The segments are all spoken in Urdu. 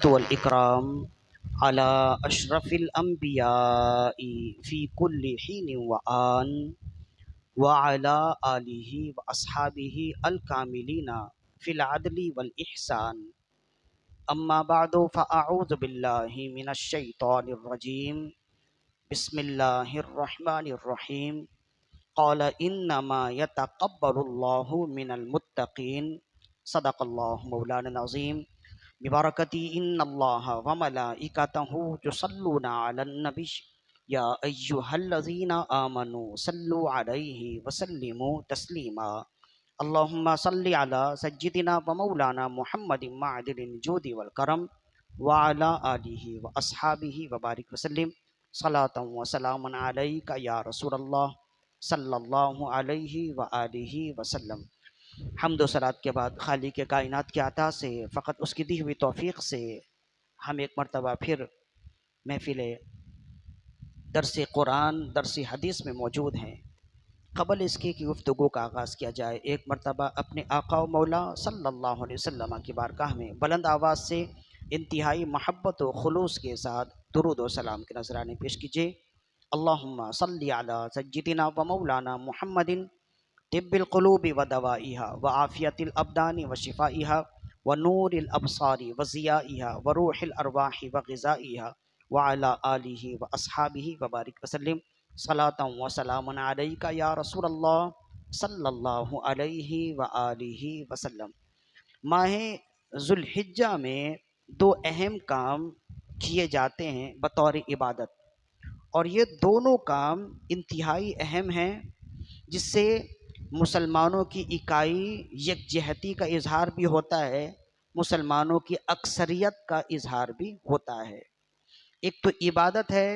والإكرام على أشرف الأنبياء في كل حين وآن وعلى آله وأصحابه الكاملين في العدل والإحسان. أما بعد فأعوذ بالله من الشيطان الرجيم. بسم الله الرحمن الرحيم. قال إنما يتقبل الله من المتقين. صدق الله مولانا العظيم. ببرکتی ان اللہ وملائکتہ یصلون علی النبی یا ایہا الذین آمنوا صلوا علیہ وسلموا تسلیما. اللہم صلی علی سیدنا ومولانا محمد معدن الجود والکرم وعلی آلہ واصحابہ وبارک وسلم. صلاۃ وسلام علیک یا رسول اللہ صلی اللہ علیہ وآلہ وسلم. حمد و صلات کے بعد خالق کائنات کی عطا سے فقط اس کی دی ہوئی توفیق سے ہم ایک مرتبہ پھر محفل درس قرآن درس حدیث میں موجود ہیں. قبل اس کی گفتگو کا آغاز کیا جائے، ایک مرتبہ اپنے آقا و مولا صلی اللہ علیہ وسلم کی بارگاہ میں بلند آواز سے انتہائی محبت و خلوص کے ساتھ درود و سلام کے نذرانے پیش کیجیے. اللہم صلی علی سیدنا و مولانا محمد طب القلوب و دوائها وعافیت الابدان و شفائها ونور الابصار و ضیائها وروح الارواح و غذائها وعلى آلہ واصحابہ وبارک وسلم. صلاۃ و سلام علیک یا رسول اللہ صلی اللہ علیہ وآلہ وسلم. ماہ ذوالحجہ میں دو اہم کام کیے جاتے ہیں بطور عبادت، اور یہ دونوں کام انتہائی اہم ہیں، جس سے مسلمانوں کی اکائی یکجہتی کا اظہار بھی ہوتا ہے، مسلمانوں کی اکثریت کا اظہار بھی ہوتا ہے. ایک تو عبادت ہے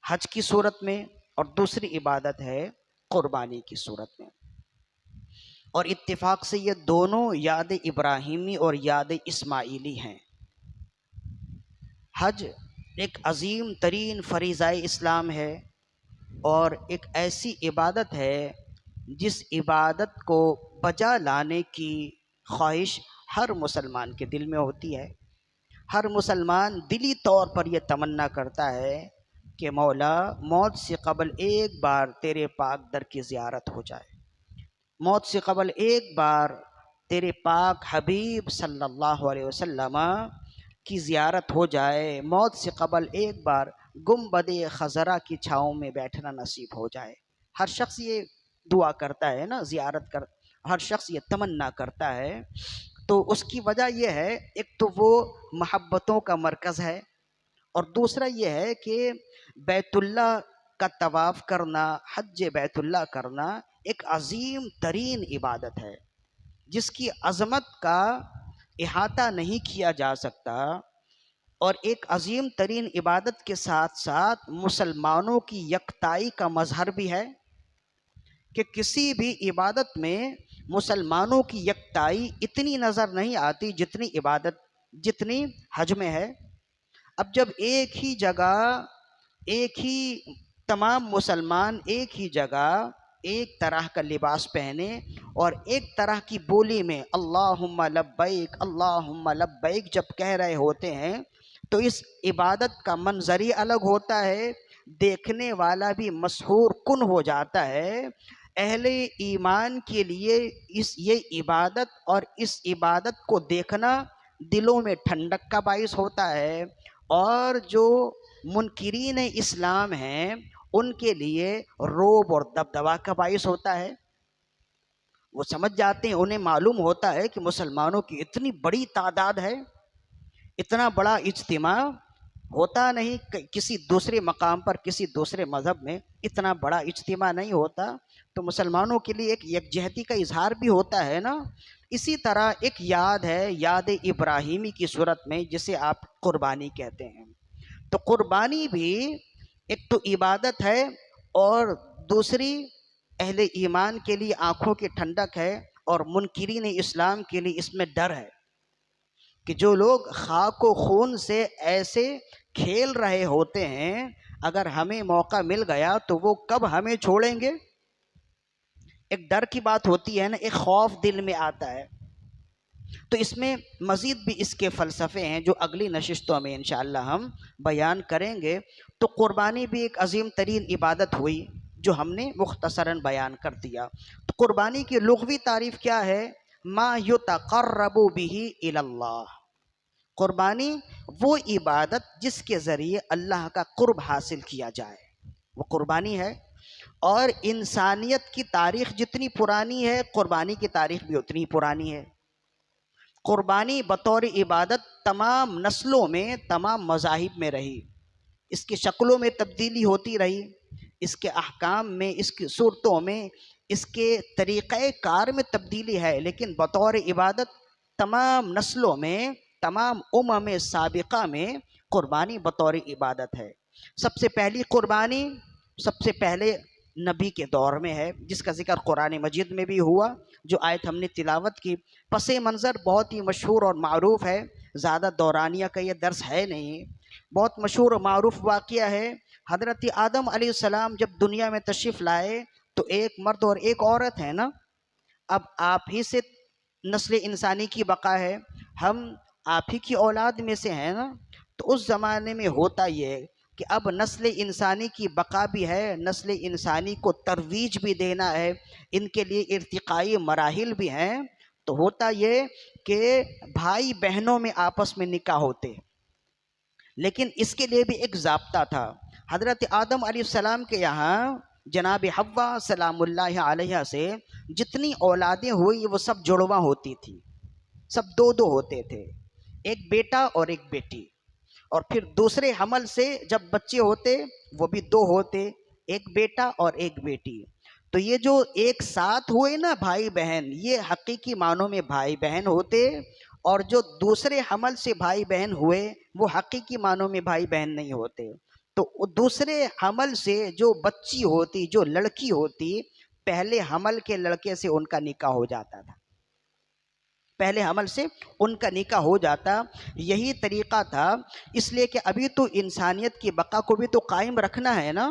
حج کی صورت میں، اور دوسری عبادت ہے قربانی کی صورت میں. اور اتفاق سے یہ دونوں یاد ابراہیمی اور یاد اسماعیلی ہیں. حج ایک عظیم ترین فریضہ اسلام ہے، اور ایک ایسی عبادت ہے جس عبادت کو بجا لانے کی خواہش ہر مسلمان کے دل میں ہوتی ہے. ہر مسلمان دلی طور پر یہ تمنا کرتا ہے کہ مولا موت سے قبل ایک بار تیرے پاک در کی زیارت ہو جائے، موت سے قبل ایک بار تیرے پاک حبیب صلی اللہ علیہ وسلم کی زیارت ہو جائے، موت سے قبل ایک بار گنبد خضرا کی چھاؤں میں بیٹھنا نصیب ہو جائے. ہر شخص یہ دعا کرتا ہے نا، زیارت کر ہر شخص یہ تمنا کرتا ہے. تو اس کی وجہ یہ ہے، ایک تو وہ محبتوں کا مرکز ہے، اور دوسرا یہ ہے کہ بیت اللہ کا طواف کرنا، حج بیت اللہ کرنا ایک عظیم ترین عبادت ہے جس کی عظمت کا احاطہ نہیں کیا جا سکتا. اور ایک عظیم ترین عبادت کے ساتھ ساتھ مسلمانوں کی یکتائی کا مظہر بھی ہے کہ کسی بھی عبادت میں مسلمانوں کی یکتائی اتنی نظر نہیں آتی جتنی حج میں ہے. اب جب ایک ہی جگہ ایک ہی تمام مسلمان ایک ہی جگہ ایک طرح کا لباس پہنے اور ایک طرح کی بولی میں اللہم لبیک اللہم لبیک جب کہہ رہے ہوتے ہیں، تو اس عبادت کا منظر ہی الگ ہوتا ہے، دیکھنے والا بھی مسحور کن ہو جاتا ہے. اہل ایمان کے لیے یہ عبادت اور اس عبادت کو دیکھنا دلوں میں ٹھنڈک کا باعث ہوتا ہے، اور جو منکرین اسلام ہیں ان کے لیے رعب اور دبدبا کا باعث ہوتا ہے. وہ سمجھ جاتے ہیں، انہیں معلوم ہوتا ہے کہ مسلمانوں کی اتنی بڑی تعداد ہے، اتنا بڑا اجتماع ہوتا نہیں کسی دوسرے مقام پر، کسی دوسرے مذہب میں اتنا بڑا اجتماع نہیں ہوتا. تو مسلمانوں کے لیے ایک یکجہتی کا اظہار بھی ہوتا ہے نا. اسی طرح ایک یاد ہے یاد ابراہیمی کی صورت میں، جسے آپ قربانی کہتے ہیں. تو قربانی بھی ایک تو عبادت ہے، اور دوسری اہل ایمان کے لیے آنکھوں کی ٹھنڈک ہے، اور منکرین اسلام کے لیے اس میں ڈر ہے کہ جو لوگ خاک و خون سے ایسے کھیل رہے ہوتے ہیں، اگر ہمیں موقع مل گیا تو وہ کب ہمیں چھوڑیں گے. ایک ڈر کی بات ہوتی ہے نا، ایک خوف دل میں آتا ہے. تو اس میں مزید بھی اس کے فلسفے ہیں جو اگلی نشستوں میں انشاءاللہ ہم بیان کریں گے۔ تو قربانی بھی ایک عظیم ترین عبادت ہوئی جو ہم نے مختصراً بیان کر دیا۔ تو قربانی کی لغوی تعریف کیا ہے؟ ما یتقرب بہ الی اللہ، قربانی وہ عبادت جس کے ذریعے اللہ کا قرب حاصل کیا جائے، وہ قربانی ہے۔ اور انسانیت کی تاریخ جتنی پرانی ہے قربانی کی تاریخ بھی اتنی پرانی ہے۔ قربانی بطور عبادت تمام نسلوں میں، تمام مذاہب میں رہی، اس کی شکلوں میں تبدیلی ہوتی رہی، اس کے احکام میں، اس کی صورتوں میں، اس کے طریقہ کار میں تبدیلی ہے، لیکن بطور عبادت تمام نسلوں میں، تمام سابقہ میں قربانی بطور عبادت ہے۔ سب سے پہلی قربانی سب سے پہلے نبی کے دور میں ہے، جس کا ذکر قرآن مجید میں بھی ہوا، جو آیت ہم نے تلاوت کی۔ پس منظر بہت ہی مشہور اور معروف ہے، زیادہ دورانیہ کا یہ درس ہے نہیں، بہت مشہور اور معروف واقعہ ہے۔ حضرت آدم علیہ السلام جب دنیا میں تشریف لائے تو ایک مرد اور ایک عورت ہے نا، اب آپ ہی سے نسل انسانی کی بقا ہے، ہم آپ ہی کی اولاد میں سے ہیں نا۔ تو اس زمانے میں ہوتا یہ کہ اب نسل انسانی کی بقا بھی ہے، نسل انسانی کو ترویج بھی دینا ہے، ان کے لیے ارتقائی مراحل بھی ہیں۔ تو ہوتا یہ کہ بھائی بہنوں میں آپس میں نکاح ہوتے، لیکن اس کے لیے بھی ایک ضابطہ تھا۔ حضرت آدم علیہ السلام کے یہاں جناب حوا سلام اللہ علیہ سے جتنی اولادیں ہوئی وہ سب جڑواں ہوتی تھی، سب دو دو ہوتے تھے، ایک بیٹا اور ایک بیٹی۔ اور پھر دوسرے حمل سے جب بچے ہوتے وہ بھی دو ہوتے، ایک بیٹا اور ایک بیٹی۔ تو یہ جو ایک ساتھ ہوئے نا بھائی بہن، یہ حقیقی معنوں میں بھائی بہن ہوتے، اور جو دوسرے حمل سے بھائی بہن ہوئے وہ حقیقی معنوں میں بھائی بہن نہیں ہوتے۔ تو دوسرے حمل سے جو بچی ہوتی، جو لڑکی ہوتی، پہلے حمل کے لڑکے سے ان کا نکاح ہو جاتا تھا، پہلے حمل سے ان کا نکاح ہو جاتا۔ یہی طریقہ تھا، اس لیے کہ ابھی تو انسانیت کی بقا کو بھی تو قائم رکھنا ہے نا،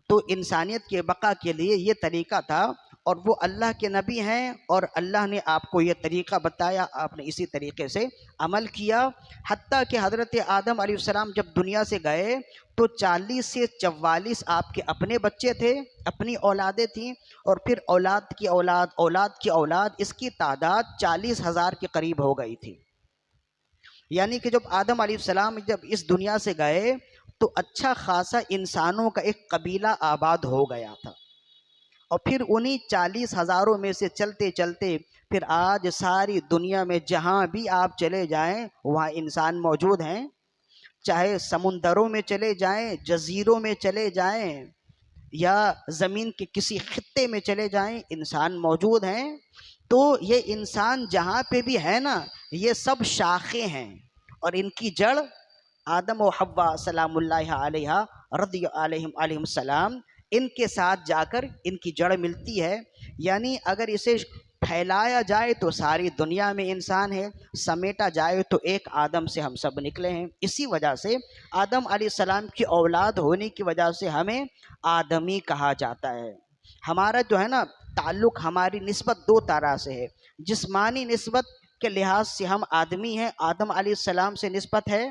تو انسانیت کے بقا کے لیے یہ طریقہ تھا، اور وہ اللہ کے نبی ہیں اور اللہ نے آپ کو یہ طریقہ بتایا، آپ نے اسی طریقے سے عمل کیا۔ حتیٰ کہ حضرت آدم علیہ السلام جب دنیا سے گئے تو 40 سے 44 آپ کے اپنے بچے تھے، اپنی اولادیں تھیں، اور پھر اولاد کی اولاد، اولاد کی اولاد، اس کی تعداد 40,000 کے قریب ہو گئی تھی۔ یعنی کہ جب آدم علیہ السلام جب اس دنیا سے گئے تو اچھا خاصا انسانوں کا ایک قبیلہ آباد ہو گیا تھا، اور پھر انہی 40,000 میں سے چلتے چلتے پھر آج ساری دنیا میں جہاں بھی آپ چلے جائیں وہاں انسان موجود ہیں، چاہے سمندروں میں چلے جائیں، جزیروں میں چلے جائیں، یا زمین کے کسی خطے میں چلے جائیں، انسان موجود ہیں۔ تو یہ انسان جہاں پہ بھی ہے نا، یہ سب شاخیں ہیں، اور ان کی جڑ آدم و حوا سلام اللہ علیہ رضی علیہم السلام، ان کے ساتھ جا کر ان کی جڑ ملتی ہے۔ یعنی اگر اسے پھیلایا جائے تو ساری دنیا میں انسان ہے، سمیٹا جائے تو ایک آدم سے ہم سب نکلے ہیں۔ اسی وجہ سے آدم علیہ السلام کی اولاد ہونے کی وجہ سے ہمیں آدمی کہا جاتا ہے۔ ہمارا جو ہے نا تعلق، ہماری نسبت دو طرح سے ہے۔ جسمانی نسبت کے لحاظ سے ہم آدمی ہیں، آدم علیہ السلام سے نسبت ہے،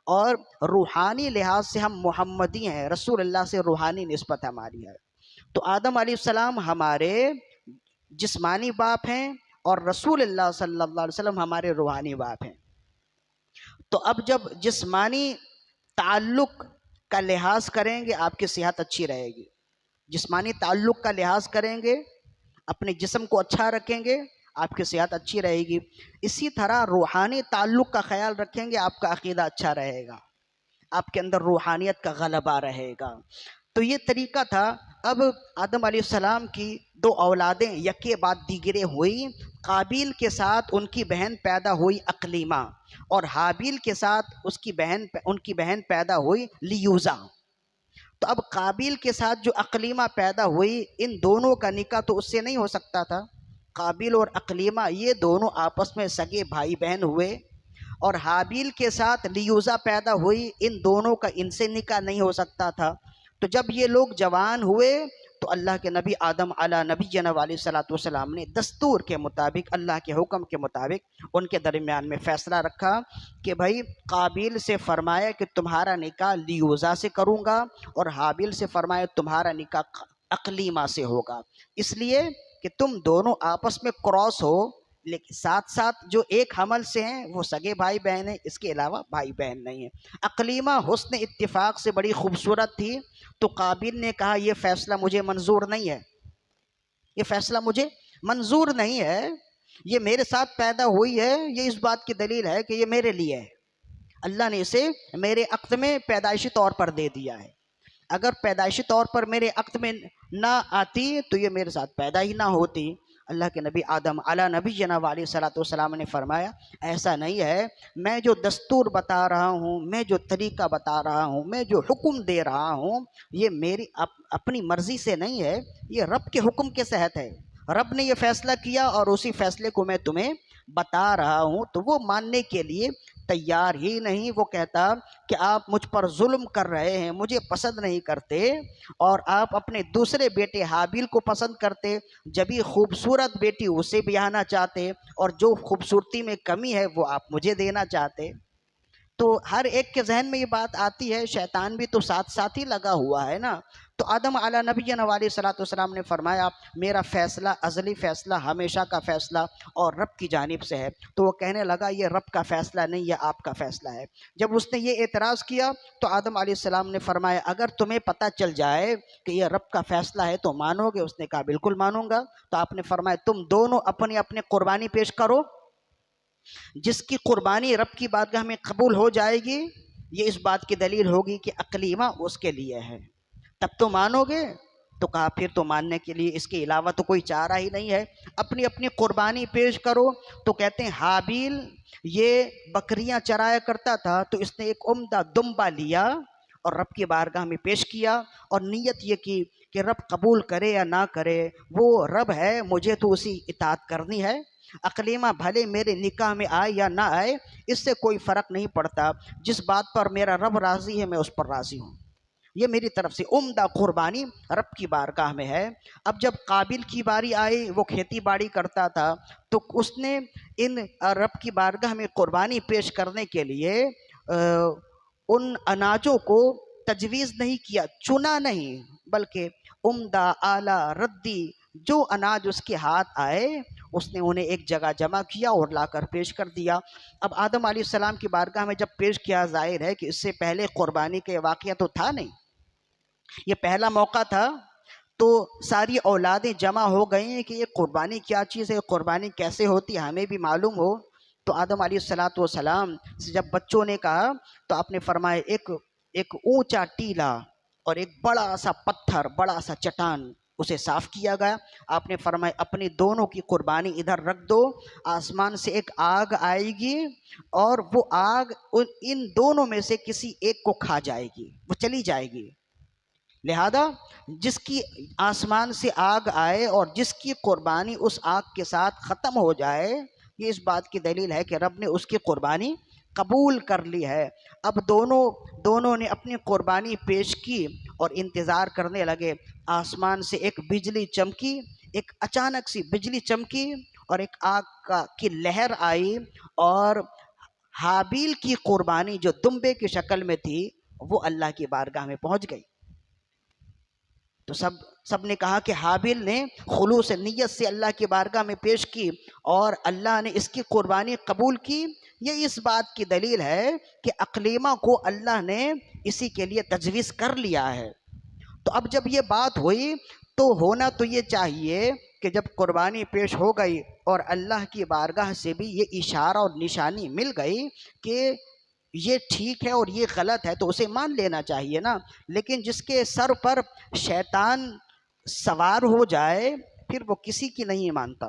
اور روحانی لحاظ سے ہم محمدی ہیں، رسول اللہ سے روحانی نسبت ہماری ہے۔ تو آدم علیہ السلام ہمارے جسمانی باپ ہیں، اور رسول اللہ صلی اللہ علیہ وسلم ہمارے روحانی باپ ہیں۔ تو اب جب جسمانی تعلق کا لحاظ کریں گے آپ کی صحت اچھی رہے گی، جسمانی تعلق کا لحاظ کریں گے، اپنے جسم کو اچھا رکھیں گے، آپ کی صحت اچھی رہے گی۔ اسی طرح روحانی تعلق کا خیال رکھیں گے، آپ کا عقیدہ اچھا رہے گا، آپ کے اندر روحانیت کا غلبہ رہے گا۔ تو یہ طریقہ تھا۔ اب آدم علیہ السلام کی دو اولادیں یکے بعد دیگرے ہوئی، قابیل کے ساتھ ان کی بہن پیدا ہوئی اقلیمہ، اور حابیل کے ساتھ ان کی بہن پیدا ہوئی لیوزا۔ تو اب قابیل کے ساتھ جو اقلیمہ پیدا ہوئی، ان دونوں کا نکاح تو اس سے نہیں ہو سکتا تھا۔ قابیل اور اقلیمہ یہ دونوں آپس میں سگے بھائی بہن ہوئے، اور حابیل کے ساتھ لیوزا پیدا ہوئی، ان دونوں کا ان سے نکاح نہیں ہو سکتا تھا۔ تو جب یہ لوگ جوان ہوئے تو اللہ کے نبی آدم علی نبینا علیہ الصلوۃ والسلام نے دستور کے مطابق، اللہ کے حکم کے مطابق ان کے درمیان میں فیصلہ رکھا کہ بھائی قابیل سے فرمایا کہ تمہارا نکاح لیوزا سے کروں گا، اور حابیل سے فرمایا تمہارا نکاح اقلیمہ سے ہوگا، اس لیے کہ تم دونوں آپس میں کراس ہو، لیکن ساتھ ساتھ جو ایک حمل سے ہیں وہ سگے بھائی بہن ہیں، اس کے علاوہ بھائی بہن نہیں ہیں۔ اقلیمہ حسن اتفاق سے بڑی خوبصورت تھی، تو قابیل نے کہا یہ فیصلہ مجھے منظور نہیں ہے، یہ فیصلہ مجھے منظور نہیں ہے، یہ میرے ساتھ پیدا ہوئی ہے، یہ اس بات کی دلیل ہے کہ یہ میرے لیے ہے، اللہ نے اسے میرے عقد میں پیدائشی طور پر دے دیا ہے، اگر پیدائشی طور پر میرے عقد میں نہ آتی تو یہ میرے ساتھ پیدا ہی نہ ہوتی۔ اللہ کے نبی آدم علی نبینا علیہ الصلوۃ والسلام نے فرمایا ایسا نہیں ہے، میں جو دستور بتا رہا ہوں، میں جو طریقہ بتا رہا ہوں، میں جو حکم دے رہا ہوں، یہ میری اپنی مرضی سے نہیں ہے، یہ رب کے حکم کے تحت ہے، رب نے یہ فیصلہ کیا اور اسی فیصلے کو میں تمہیں بتا رہا ہوں۔ تو وہ ماننے کے لیے تیار ہی نہیں، وہ کہتا کہ آپ مجھ پر ظلم کر رہے ہیں، مجھے پسند نہیں کرتے، اور آپ اپنے دوسرے بیٹے حابیل کو پسند کرتے، جبھی خوبصورت بیٹی اسے بیاہنا چاہتے، اور جو خوبصورتی میں کمی ہے وہ آپ مجھے دینا چاہتے۔ تو ہر ایک کے ذہن میں یہ بات آتی ہے، شیطان بھی تو ساتھ ساتھ ہی لگا ہوا ہے نا۔ تو آدم علی نبینا علیہ الصلوۃ والسلام نے فرمایا میرا فیصلہ ازلی فیصلہ، ہمیشہ کا فیصلہ اور رب کی جانب سے ہے۔ تو وہ کہنے لگا یہ رب کا فیصلہ نہیں، یہ آپ کا فیصلہ ہے۔ جب اس نے یہ اعتراض کیا تو آدم علیہ السلام نے فرمایا اگر تمہیں پتہ چل جائے کہ یہ رب کا فیصلہ ہے تو مانو گے؟ اس نے کہا بالکل مانوں گا۔ تو آپ نے فرمایا تم دونوں اپنی اپنی قربانی پیش کرو، جس کی قربانی رب کی بارگاہ میں قبول ہو جائے گی، یہ اس بات کی دلیل ہوگی کہ اقلیمہ اس کے لیے ہے، تب تو مانو گے؟ تو کہا پھر تو ماننے کے لیے اس کے علاوہ تو کوئی چارہ ہی نہیں ہے، اپنی اپنی قربانی پیش کرو۔ تو کہتے ہیں حابیل یہ بکریاں چرایا کرتا تھا، تو اس نے ایک عمدہ دمبا لیا اور رب کی بارگاہ میں پیش کیا، اور نیت یہ کی کہ رب قبول کرے یا نہ کرے، وہ رب ہے، مجھے تو اسی اطاعت کرنی ہے، اقلیمہ بھلے میرے نکاح میں آئے یا نہ آئے اس سے کوئی فرق نہیں پڑتا، جس بات پر میرا رب راضی ہے میں اس پر راضی ہوں، یہ میری طرف سے عمدہ قربانی رب کی بارگاہ میں ہے۔ اب جب قابل کی باری آئی، وہ کھیتی باڑی کرتا تھا، تو اس نے ان رب کی بارگاہ میں قربانی پیش کرنے کے لیے ان اناجوں کو تجویز نہیں کیا، چنا نہیں، بلکہ عمدہ اعلیٰ ردی جو اناج اس کے ہاتھ آئے اس نے انہیں ایک جگہ جمع کیا اور لا کر پیش کر دیا۔ اب آدم علیہ السلام کی بارگاہ میں جب پیش کیا، ظاہر ہے کہ اس سے پہلے قربانی کے واقعہ تو تھا نہیں، یہ پہلا موقع تھا، تو ساری اولادیں جمع ہو گئی ہیں کہ یہ قربانی کیا چیز ہے، قربانی کیسے ہوتی ہے ہمیں بھی معلوم ہو۔ تو آدم علیہ السلام سے جب بچوں نے کہا تو آپ نے فرمایا ایک اونچا ٹیلا اور ایک بڑا سا پتھر، بڑا سا چٹان، اسے صاف کیا گیا۔ آپ نے فرمایا اپنی دونوں کی قربانی ادھر رکھ دو، آسمان سے ایک آگ آئے گی اور وہ آگ ان دونوں میں سے کسی ایک کو کھا جائے گی، وہ چلی جائے گی، لہذا جس کی آسمان سے آگ آئے اور جس کی قربانی اس آگ کے ساتھ ختم ہو جائے، یہ اس بات کی دلیل ہے کہ رب نے اس کی قربانی قبول کر لی ہے۔ اب دونوں نے اپنی قربانی پیش کی اور انتظار کرنے لگے، آسمان سے ایک بجلی چمکی، ایک اچانک سی بجلی چمکی اور ایک آگ کی لہر آئی، اور حابیل کی قربانی جو دمبے کی شکل میں تھی وہ اللہ کی بارگاہ میں پہنچ گئی۔ تو سب نے کہا کہ حابیل نے خلوص نیت سے اللہ کی بارگاہ میں پیش کی اور اللہ نے اس کی قربانی قبول کی، یہ اس بات کی دلیل ہے کہ اقلیمہ کو اللہ نے اسی کے لیے تجویز کر لیا ہے۔ تو اب جب یہ بات ہوئی تو ہونا تو یہ چاہیے کہ جب قربانی پیش ہو گئی اور اللہ کی بارگاہ سے بھی یہ اشارہ اور نشانی مل گئی کہ یہ ٹھیک ہے اور یہ غلط ہے، تو اسے مان لینا چاہیے نا۔ لیکن جس کے سر پر شیطان سوار ہو جائے پھر وہ کسی کی نہیں مانتا،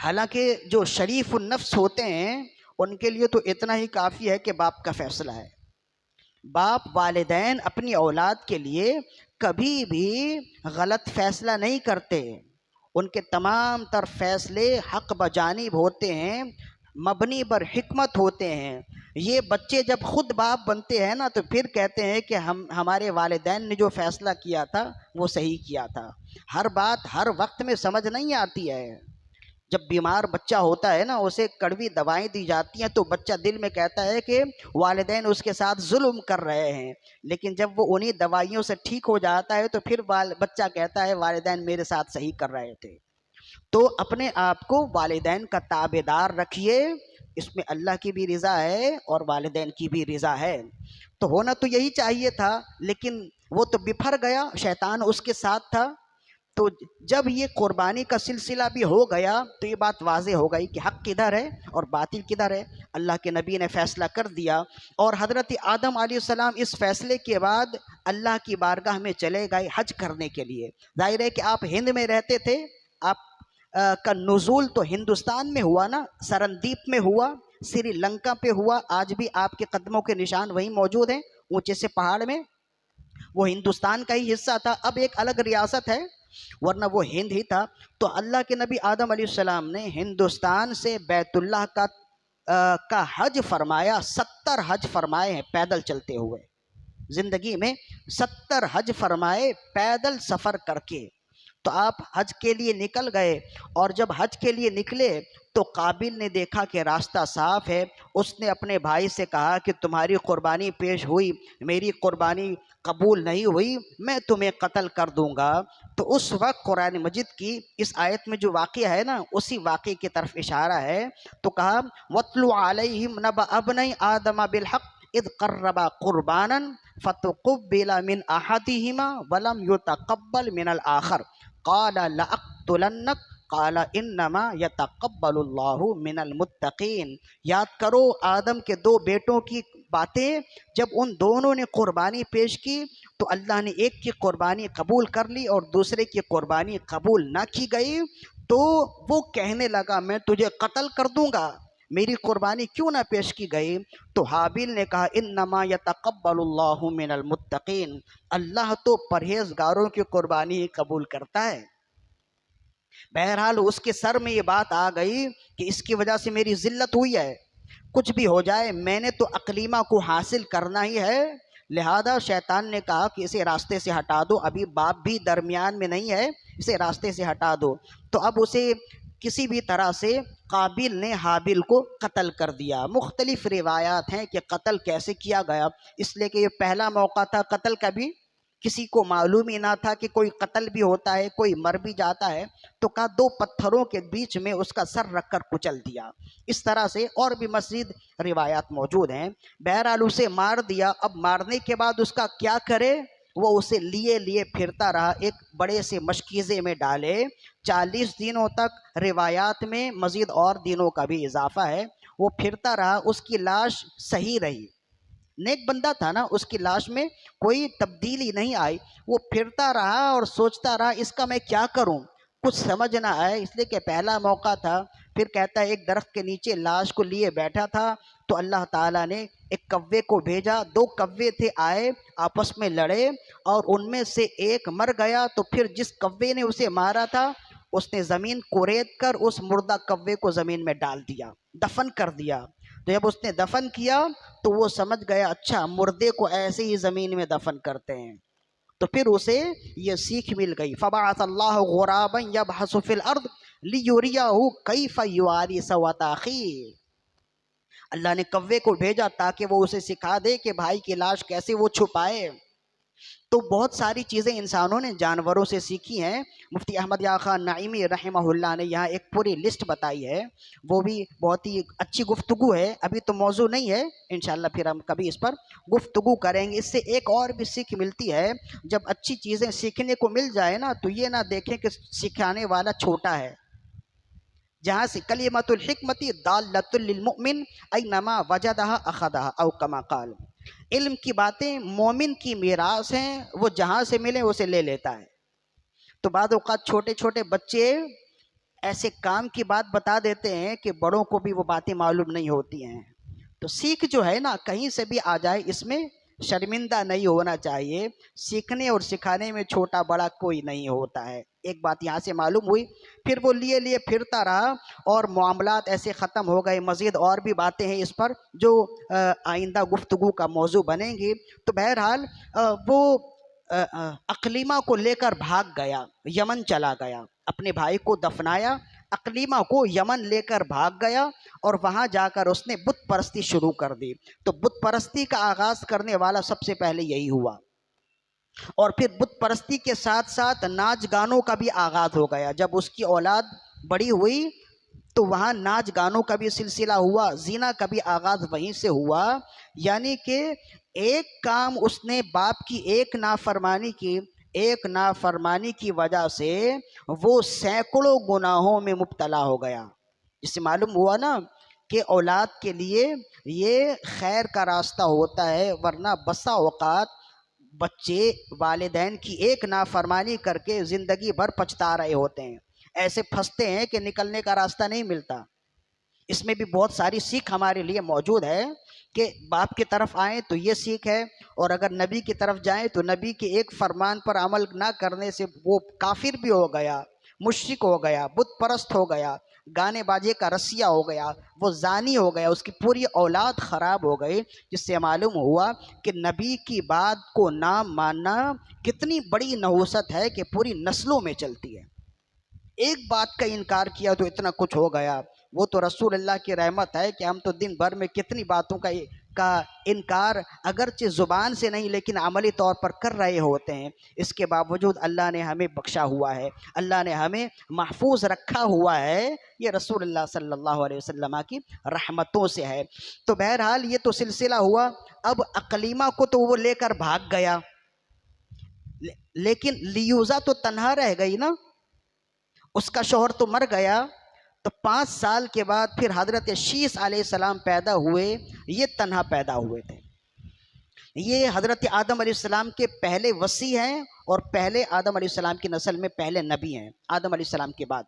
حالانکہ جو شریف النفس ہوتے ہیں ان کے لیے تو اتنا ہی کافی ہے کہ باپ کا فیصلہ ہے۔ باپ والدین اپنی اولاد کے لیے کبھی بھی غلط فیصلہ نہیں کرتے، ان کے تمام تر فیصلے حق بجانب ہوتے ہیں، مبنی بر حکمت ہوتے ہیں۔ یہ بچے جب خود باپ بنتے ہیں نا تو پھر کہتے ہیں کہ ہمارے والدین نے جو فیصلہ کیا تھا وہ صحیح کیا تھا. ہر بات ہر وقت میں سمجھ نہیں آتی ہے. جب بیمار بچہ ہوتا ہے نا اسے کڑوی دوائیں دی جاتی ہیں تو بچہ دل میں کہتا ہے کہ والدین اس کے ساتھ ظلم کر رہے ہیں، لیکن جب وہ انہی دوائیوں سے ٹھیک ہو جاتا ہے تو پھر بچہ کہتا ہے والدین میرے ساتھ صحیح کر رہے تھے. تو اپنے آپ کو والدین کا تابع دار رکھیے، اس میں اللہ کی بھی رضا ہے اور والدین کی بھی رضا ہے. تو ہونا تو یہی چاہیے تھا، لیکن وہ تو بفر گیا، شیطان اس کے ساتھ تھا. تو جب یہ قربانی کا سلسلہ بھی ہو گیا تو یہ بات واضح ہو گئی کہ حق کدھر ہے اور باطل کدھر ہے. اللہ کے نبی نے فیصلہ کر دیا اور حضرت آدم علیہ السلام اس فیصلے کے بعد اللہ کی بارگاہ میں چلے گئے حج کرنے کے لیے. ظاہر ہے کہ آپ ہند میں رہتے تھے، آپ کا نزول تو ہندوستان میں ہوا نا، سرندیپ میں ہوا، سری لنکا پہ ہوا. آج بھی آپ کے قدموں کے نشان وہیں موجود ہیں اونچے سے پہاڑ میں. وہ ہندوستان کا ہی حصہ تھا، اب ایک الگ ریاست ہے، ورنہ وہ ہند ہی تھا. تو اللہ کے نبی آدم علیہ السلام نے ہندوستان سے بیت اللہ کا حج فرمایا. 70 حج فرمائے ہیں پیدل چلتے ہوئے، زندگی میں 70 حج فرمائے پیدل سفر کر کے. تو آپ حج کے لیے نکل گئے، اور جب حج کے لیے نکلے تو قابل نے دیکھا کہ راستہ صاف ہے. اس نے اپنے بھائی سے کہا کہ تمہاری قربانی پیش ہوئی، میری قربانی قبول نہیں ہوئی، میں تمہیں قتل کر دوں گا. تو اس وقت قرآن مجید کی اس آیت میں جو واقعہ ہے نا اسی واقعے کی طرف اشارہ ہے. تو کہا وَاتْلُ عَلَيْهِمْ نَبَأَ ابْنَيْ آدَمَ بِالْحَقِّ إِذْ قَرَّبَا قُرْبَانًا فَتُقُبِّلَ مِنْ أَحَدِهِمَا وَلَمْ يُتَقَبَّلْ مِنَ الْآخَرِ قال لأقتلنك قال انما يتقبل اللہ من المتقین. یاد کرو آدم کے 2 بیٹوں کی باتیں. جب ان دونوں نے قربانی پیش کی تو اللہ نے ایک کی قربانی قبول کر لی اور دوسرے کی قربانی قبول نہ کی گئی. تو وہ کہنے لگا میں تجھے قتل کر دوں گا، میری قربانی کیوں نہ پیش کی گئی؟ تو حابیل نے کہا انما یتقبل اللہ من المتقین، اللہ تو پرہیزگاروں کی قربانی قبول کرتا ہے. بہرحال اس کے سر میں یہ بات آ گئی کہ اس کی وجہ سے میری ذلت ہوئی ہے، کچھ بھی ہو جائے میں نے تو اقلیمہ کو حاصل کرنا ہی ہے. لہذا شیطان نے کہا کہ اسے راستے سے ہٹا دو، ابھی باپ بھی درمیان میں نہیں ہے، اسے راستے سے ہٹا دو. تو اب اسے کسی بھی طرح سے قابل نے حابیل کو قتل کر دیا. مختلف روایات ہیں کہ قتل کیسے کیا گیا، اس لیے کہ یہ پہلا موقع تھا قتل کا، بھی کسی کو معلوم ہی نہ تھا کہ کوئی قتل بھی ہوتا ہے، کوئی مر بھی جاتا ہے. تو کہا 2 پتھروں کے بیچ میں اس کا سر رکھ کر کچل دیا. اس طرح سے اور بھی مزید روایات موجود ہیں. بہرحال اسے مار دیا. اب مارنے کے بعد اس کا کیا کرے؟ وہ اسے لیے پھرتا رہا، ایک بڑے سے مشکیزے میں ڈالے 40 دنوں تک. روایات میں مزید اور دنوں کا بھی اضافہ ہے. وہ پھرتا رہا، اس کی لاش صحیح رہی، نیک بندہ تھا نا، اس کی لاش میں کوئی تبدیلی نہیں آئی. وہ پھرتا رہا اور سوچتا رہا اس کا میں کیا کروں، کچھ سمجھ نہ آئے، اس لیے کہ پہلا موقع تھا. پھر کہتا ہے ایک درخت کے نیچے لاش کو لیے بیٹھا تھا تو اللہ تعالیٰ نے ایک کوے کو بھیجا. 2 کوے تھے، آئے آپس میں لڑے اور ان میں سے ایک مر گیا. تو پھر جس کوے نے اسے مارا تھا اس نے زمین کورید کر اس مردہ کوے کو زمین میں ڈال دیا، دفن کر دیا. تو جب اس نے دفن کیا تو وہ سمجھ گیا اچھا مردے کو ایسے ہی زمین میں دفن کرتے ہیں. تو پھر اسے یہ سیکھ مل گئی. فبعث اللہ غرابا یبحث فی الارض لیریہ کیف یواری سوءۃ اخیہ. اللہ نے کوے کو بھیجا تاکہ وہ اسے سکھا دے کہ بھائی کی لاش کیسے وہ چھپائے. تو بہت ساری چیزیں انسانوں نے جانوروں سے سیکھی ہیں. مفتی احمد یار خان نعیمی رحمہ اللہ نے یہاں ایک پوری لسٹ بتائی ہے، وہ بھی بہت ہی اچھی گفتگو ہے. ابھی تو موضوع نہیں ہے، انشاءاللہ پھر ہم کبھی اس پر گفتگو کریں گے. اس سے ایک اور بھی سیکھ ملتی ہے، جب اچھی چیزیں سیکھنے کو مل جائے نا تو یہ نہ دیکھیں کہ سکھانے والا چھوٹا ہے. جہاں سے کلمۃ الحکمت دالۃ للمؤمن اینما وجدہا اخذہا او کما قال. علم کی باتیں مومن کی میراث ہیں، وہ جہاں سے ملے اسے لے لیتا ہے. تو بعض اوقات چھوٹے چھوٹے بچے ایسے کام کی بات بتا دیتے ہیں کہ بڑوں کو بھی وہ باتیں معلوم نہیں ہوتی ہیں. تو سیکھ جو ہے نا کہیں سے بھی آ جائے اس میں شرمندہ نہیں ہونا چاہیے. سیکھنے اور سکھانے میں چھوٹا بڑا کوئی نہیں ہوتا ہے. ایک بات یہاں سے معلوم ہوئی. پھر وہ لیے پھرتا رہا اور معاملات ایسے ختم ہو گئے. مزید اور بھی باتیں ہیں اس پر جو آئندہ گفتگو کا موضوع بنیں گی. تو بہرحال وہ اقلیمہ کو لے کر بھاگ گیا، یمن چلا گیا، اپنے بھائی کو دفنایا، اقلیمہ کو یمن لے کر بھاگ گیا اور وہاں جا کر اس نے بت پرستی شروع کر دی. تو بت پرستی کا آغاز کرنے والا سب سے پہلے یہی ہوا، اور پھر بت پرستی کے ساتھ ساتھ ناچ گانوں کا بھی آغاز ہو گیا. جب اس کی اولاد بڑی ہوئی تو وہاں ناچ گانوں کا بھی سلسلہ ہوا، زنا کا بھی آغاز وہیں سے ہوا. یعنی کہ ایک کام اس نے باپ کی ایک نافرمانی کی وجہ سے وہ سینکڑوں گناہوں میں مبتلا ہو گیا. اس سے معلوم ہوا نا کہ اولاد کے لیے یہ خیر کا راستہ ہوتا ہے، ورنہ بسا اوقات بچے والدین کی ایک نافرمانی کر کے زندگی بھر پچھتا رہے ہوتے ہیں، ایسے پھنستے ہیں کہ نکلنے کا راستہ نہیں ملتا. اس میں بھی بہت ساری سیکھ ہمارے لیے موجود ہے کہ باپ کی طرف آئیں تو یہ سیکھ ہے، اور اگر نبی کی طرف جائیں تو نبی کے ایک فرمان پر عمل نہ کرنے سے وہ کافر بھی ہو گیا، مشرک ہو گیا، بت پرست ہو گیا، گانے باجے کا رسیہ ہو گیا، وہ زانی ہو گیا، اس کی پوری اولاد خراب ہو گئی. جس سے معلوم ہوا کہ نبی کی بات کو نہ ماننا کتنی بڑی نحوست ہے کہ پوری نسلوں میں چلتی ہے. ایک بات کا انکار کیا تو اتنا کچھ ہو گیا. وہ تو رسول اللہ کی رحمت ہے کہ ہم تو دن بھر میں کتنی باتوں کا انکار اگرچہ زبان سے نہیں لیکن عملی طور پر کر رہے ہوتے ہیں. اس کے باوجود اللہ نے ہمیں بخشا ہوا ہے، اللہ نے ہمیں محفوظ رکھا ہوا ہے. یہ رسول اللہ صلی اللہ علیہ وسلم کی رحمتوں سے ہے. تو بہرحال یہ تو سلسلہ ہوا. اب اقلیمہ کو تو وہ لے کر بھاگ گیا، لیکن لیوزا تو تنہا رہ گئی نا، اس کا شوہر تو مر گیا. تو 5 سال کے بعد پھر حضرت شیس علیہ السلام پیدا ہوئے. یہ تنہا پیدا ہوئے تھے. یہ حضرت آدم علیہ السلام کے پہلے وصی ہیں اور پہلے آدم علیہ السلام کی نسل میں پہلے نبی ہیں. آدم علیہ السلام کے بعد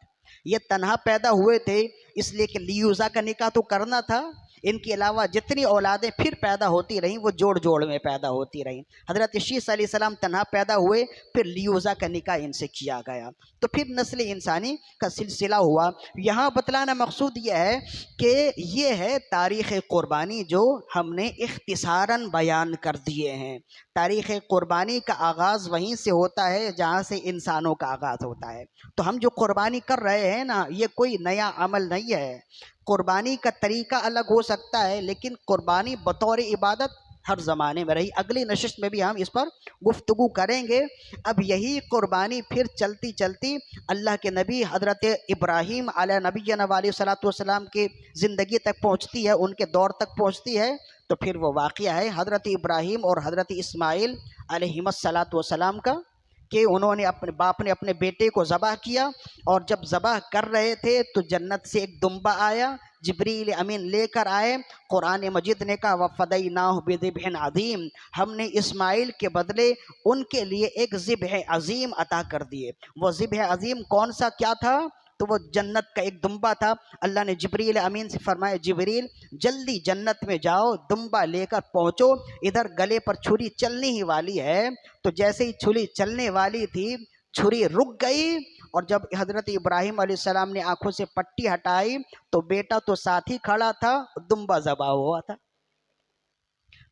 یہ تنہا پیدا ہوئے تھے، اس لیے کہ لیوزا کا نکاح تو کرنا تھا. ان کے علاوہ جتنی اولادیں پھر پیدا ہوتی رہیں وہ جوڑ جوڑ میں پیدا ہوتی رہیں. حضرت شیس علیہ السلام تنہا پیدا ہوئے، پھر لیوزا کا نکاح ان سے کیا گیا، تو پھر نسل انسانی کا سلسلہ ہوا. یہاں بتلانا مقصود یہ ہے کہ یہ ہے تاریخ قربانی جو ہم نے اختصاراً بیان کر دیے ہیں. تاریخ قربانی کا آغاز وہیں سے ہوتا ہے جہاں سے انسانوں کا آغاز ہوتا ہے. تو ہم جو قربانی کر رہے ہیں نا، یہ کوئی نیا عمل نہیں ہے. قربانی کا طریقہ الگ ہو سکتا ہے لیکن قربانی بطور عبادت ہر زمانے میں رہی. اگلی نشست میں بھی ہم اس پر گفتگو کریں گے. اب یہی قربانی پھر چلتی چلتی اللہ کے نبی حضرت ابراہیم علیہ نبینا علیہ صلاۃ والسلام کی زندگی تک پہنچتی ہے، ان کے دور تک پہنچتی ہے. تو پھر وہ واقعہ ہے حضرت ابراہیم اور حضرت اسماعیل علیہم الصلاۃ والسلام کا، کہ انہوں نے اپنے باپ نے اپنے بیٹے کو ذبح کیا، اور جب ذبح کر رہے تھے تو جنت سے ایک دمبا آیا، جبریل امین لے کر آئے. قرآن مجید نے کہا وَفَدَيْنَاهُ بِذِبْحٍ عَظِيمٍ، ہم نے اسماعیل کے بدلے ان کے لیے ایک ذبح عظیم عطا کر دیے. وہ ذبح عظیم کون سا کیا تھا؟ تو وہ جنت کا ایک دمبا تھا. اللہ نے جبریل امین سے فرمایا جبریل جلدی جنت میں جاؤ، دمبا لے کر پہنچو، ادھر گلے پر چھری چلنے ہی والی ہے. تو جیسے ہی چھری چلنے والی تھی چھری رک گئی، اور جب حضرت ابراہیم علیہ السلام نے آنکھوں سے پٹی ہٹائی تو بیٹا تو ساتھ ہی کھڑا تھا، دمبا ذبح ہوا تھا.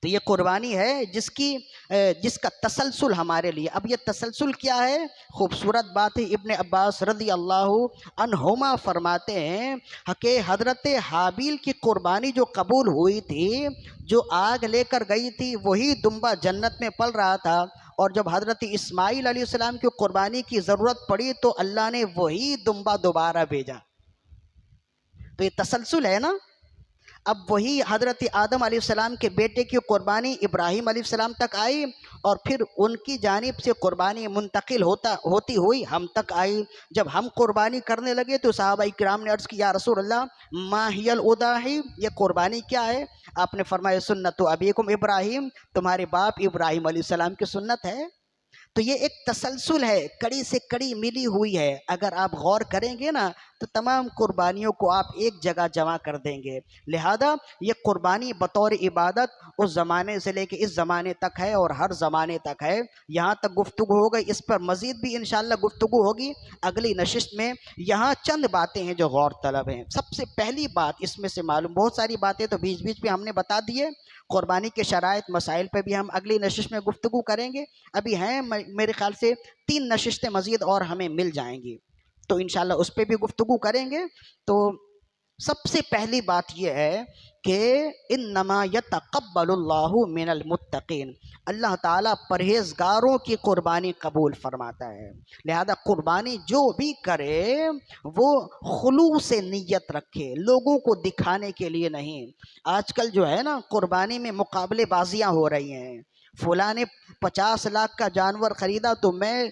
تو یہ قربانی ہے جس کا تسلسل ہمارے لیے. اب یہ تسلسل کیا ہے؟ خوبصورت بات ہے. ابن عباس رضی اللہ عنہما فرماتے ہیں کہ حضرت حابیل کی قربانی جو قبول ہوئی تھی، جو آگ لے کر گئی تھی، وہی دمبا جنت میں پل رہا تھا. اور جب حضرت اسماعیل علیہ السلام کی قربانی کی ضرورت پڑی تو اللہ نے وہی دمبا دوبارہ بھیجا. تو یہ تسلسل ہے نا. اب وہی حضرت آدم علیہ السلام کے بیٹے کی قربانی ابراہیم علیہ السلام تک آئی، اور پھر ان کی جانب سے قربانی منتقل ہوتی ہوئی ہم تک آئی. جب ہم قربانی کرنے لگے تو صحابہ کرام نے عرض کی یا رسول اللہ ما ہی الاضاحی، یہ قربانی کیا ہے؟ آپ نے فرمایا سنت ابیکم ابراہیم، تمہارے باپ ابراہیم علیہ السلام کی سنت ہے. تو یہ ایک تسلسل ہے، کڑی سے کڑی ملی ہوئی ہے. اگر آپ غور کریں گے نا تو تمام قربانیوں کو آپ ایک جگہ جمع کر دیں گے. لہذا یہ قربانی بطور عبادت اس زمانے سے لے کے اس زمانے تک ہے اور ہر زمانے تک ہے. یہاں تک گفتگو ہو گئی، اس پر مزید بھی انشاءاللہ گفتگو ہوگی اگلی نشست میں. یہاں چند باتیں ہیں جو غور طلب ہیں. سب سے پہلی بات اس میں سے معلوم، بہت ساری باتیں تو بیچ بیچ میں ہم نے بتا دیے، قربانی کے شرائط مسائل پہ بھی ہم اگلی نشست میں گفتگو کریں گے. ابھی ہیں میرے خیال سے 3 نشستیں مزید اور ہمیں مل جائیں گی، تو انشاءاللہ اس پہ بھی گفتگو کریں گے. تو سب سے پہلی بات یہ ہے کہ انما یتقبل اللہ من المتقین، اللہ تعالیٰ پرہیزگاروں کی قربانی قبول فرماتا ہے. لہذا قربانی جو بھی کرے وہ خلوص سے نیت رکھے، لوگوں کو دکھانے کے لیے نہیں. آج کل جو ہے نا قربانی میں مقابلے بازیاں ہو رہی ہیں. فلاں نے 50 لاکھ کا جانور خریدا تو میں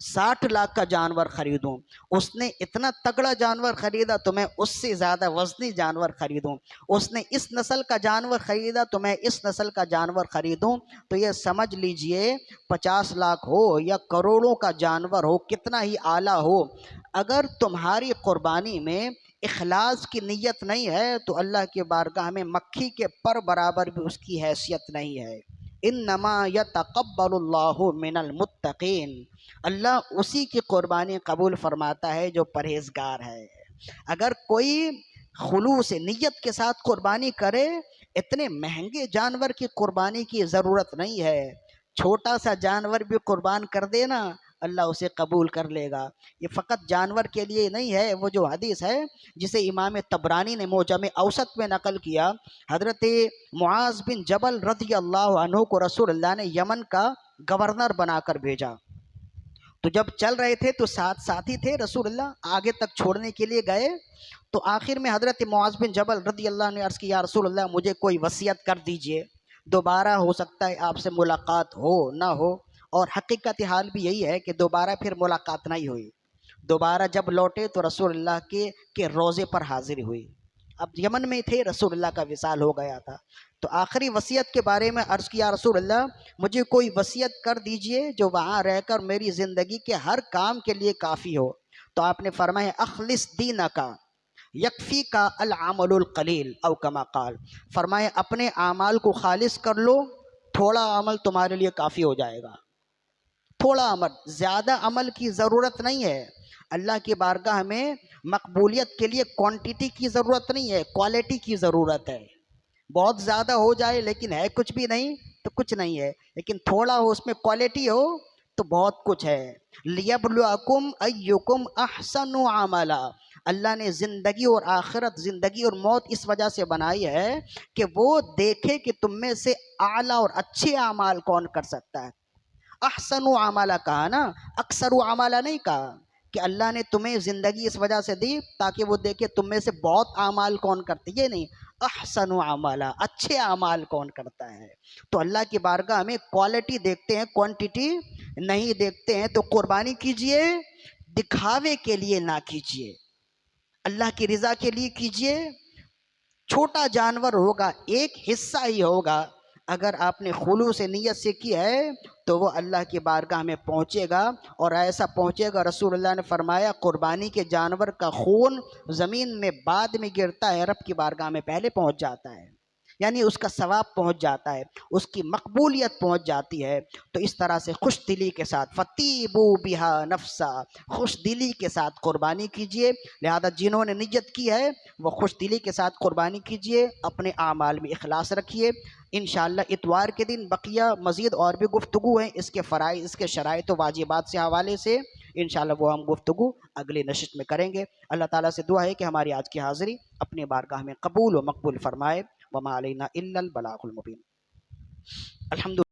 60 لاکھ کا جانور خریدوں، اس نے اتنا تگڑا جانور خریدا تو میں اس سے زیادہ وزنی جانور خریدوں، اس نے اس نسل کا جانور خریدا تو میں اس نسل کا جانور خریدوں. تو یہ سمجھ لیجئے 50 لاکھ ہو یا کروڑوں کا جانور ہو، کتنا ہی اعلیٰ ہو، اگر تمہاری قربانی میں اخلاص کی نیت نہیں ہے تو اللہ کے بارگاہ میں مکھی کے پر برابر بھی اس کی حیثیت نہیں ہے. انما یتقبل اللہ من المتقین، اللہ اسی کی قربانی قبول فرماتا ہے جو پرہیزگار ہے. اگر کوئی خلوص نیت کے ساتھ قربانی کرے، اتنے مہنگے جانور کی قربانی کی ضرورت نہیں ہے، چھوٹا سا جانور بھی قربان کر دینا اللہ اسے قبول کر لے گا. یہ فقط جانور کے لیے نہیں ہے. وہ جو حدیث ہے جسے امام طبرانی نے معجم اوسط میں نقل کیا، حضرت معاذ بن جبل رضی اللہ عنہ کو رسول اللہ نے یمن کا گورنر بنا کر بھیجا. تو جب چل رہے تھے تو ساتھی تھے رسول اللہ، آگے تک چھوڑنے کے لیے گئے. تو آخر میں حضرت معاذ بن جبل رضی اللہ عنہ نے عرض کی، یا رسول اللہ مجھے کوئی وصیت کر دیجئے، دوبارہ ہو سکتا ہے آپ سے ملاقات ہو نہ ہو. اور حقیقت حال بھی یہی ہے کہ دوبارہ پھر ملاقات نہیں ہوئی. دوبارہ جب لوٹے تو رسول اللہ کے روضے پر حاضر ہوئی. اب یمن میں تھے، رسول اللہ کا وصال ہو گیا تھا. تو آخری وصیت کے بارے میں عرض کیا، رسول اللہ مجھے کوئی وصیت کر دیجئے جو وہاں رہ کر میری زندگی کے ہر کام کے لیے کافی ہو. تو آپ نے فرمایا اخلص دینکا یکفی کا العمل القلیل او کما قال، فرمایا اپنے اعمال کو خالص کر لو، تھوڑا عمل تمہارے لیے کافی ہو جائے گا. تھوڑا عمل، زیادہ عمل کی ضرورت نہیں ہے. اللہ کی بارگاہ میں مقبولیت کے لیے کوانٹیٹی کی ضرورت نہیں ہے، کوالٹی کی ضرورت ہے. بہت زیادہ ہو جائے لیکن ہے کچھ بھی نہیں تو کچھ نہیں ہے، لیکن تھوڑا ہو اس میں کوالٹی ہو تو بہت کچھ ہے. لیبلوکم ایکم احسن عملا، اللہ نے زندگی اور آخرت، زندگی اور موت اس وجہ سے بنائی ہے کہ وہ دیکھے کہ تم میں سے اعلیٰ اور اچھے اعمال کون کر سکتا ہے. احسن عملہ کہا نا، اکثر عملہ نہیں کہا. کہ اللہ نے تمہیں زندگی اس وجہ سے دی تاکہ وہ دیکھے تم میں سے بہت اعمال کون کرتے، یہ نہیں، احسن عملہ، اچھے اعمال کون کرتا ہے. تو اللہ کی بارگاہ میں کوالٹی دیکھتے ہیں، کوانٹیٹی نہیں دیکھتے ہیں. تو قربانی کیجئے، دکھاوے کے لیے نہ کیجئے، اللہ کی رضا کے لیے کیجئے. چھوٹا جانور ہوگا، ایک حصہ ہی ہوگا، اگر آپ نے خلوص نیت سے کی ہے تو وہ اللہ کی بارگاہ میں پہنچے گا. اور ایسا پہنچے گا، رسول اللہ نے فرمایا قربانی کے جانور کا خون زمین میں بعد میں گرتا ہے، رب کی بارگاہ میں پہلے پہنچ جاتا ہے، یعنی اس کا ثواب پہنچ جاتا ہے، اس کی مقبولیت پہنچ جاتی ہے. تو اس طرح سے خوش دلی کے ساتھ فطیبو بہا نفسا، خوش دلی کے ساتھ قربانی کیجئے. لہذا جنہوں نے نیت کی ہے وہ خوش دلی کے ساتھ قربانی کیجئے، اپنے اعمال میں اخلاص رکھیے. انشاءاللہ اتوار کے دن بقیہ مزید اور بھی گفتگو ہیں اس کے فرائض، اس کے شرائط و واجبات سے حوالے سے، انشاءاللہ وہ ہم گفتگو اگلی نشست میں کریں گے. اللہ تعالیٰ سے دعا ہے کہ ہماری آج کی حاضری اپنے بارگاہ میں قبول و مقبول فرمائے. وما علینا الا البلاغ المبین. الحمد